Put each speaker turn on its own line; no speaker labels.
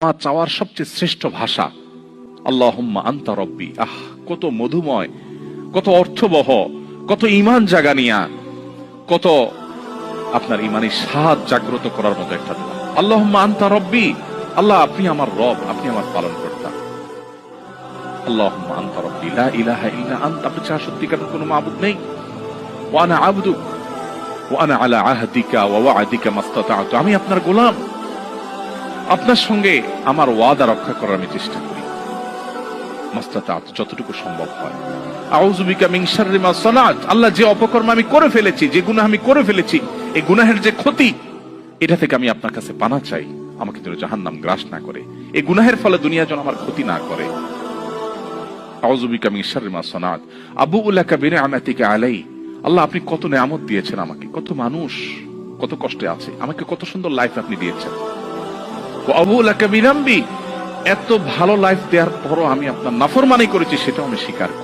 আমার চাওয়ার সবচেয়ে শ্রেষ্ঠ ভাষা আল্লাহুম্মা আনতা রব্বি। কত মধুময়, কত অর্থবহ, কত ঈমান জাগানিয়া, কত আপনার ঈমানি স্বাদ জাগ্রত করার মতো একটা দোয়া। আল্লাহুম্মা আনতা রব্বি, আল্লাহ আপনি আমার রব, আপনি আমার পালনকর্তা। আল্লাহুম্মা আনতা রব্বি লা ইলাহা ইল্লা আনতা, আপনি ছাড়া সত্যিকারের কোনো মাবুদ নেই। ওয়া আনা আবদুক ওয়া আনা আলা আহদিকা ওয়া ওয়া'দিকা মাসতাতা'তু, আমি আপনার গোলাম, আপনার সঙ্গে আমার ওয়াদা রক্ষা করার আমি চেষ্টা করি মাসতাতা'তু, যতটুকু সম্ভব হয়। আউযু বিকা মিন শাররি মা সানাত, আল্লাহ যে অপকর্ম আমি করে ফেলেছি, যে গুনাহ আমি করে ফেলেছি, এই গুনাহের যে ক্ষতি, এটা থেকে আমি আপনার কাছে পানা চাই, আমাকে যেন জাহান্নাম গ্রাস না করে, এই গুনাহের ফলে দুনিয়া যেন আমার ক্ষতি না করে। আউযু বিকা মিন শাররি মা সানাত আবুউ লাকা বিনি'মাতিকা আলাই, আল্লাহ আপনি কত নেয়ামত দিয়েছেন আমাকে, কত মানুষ কত কষ্টে আছে, আমাকে কত সুন্দর লাইফ আপনি দিয়েছেন। ওয়া আবুউ লাকা বিযামবি, এত ভালো লাইফ দেওয়ার পরও আমি আপনার নাফরমানি করেছি, সেটাও আমি স্বীকার করি।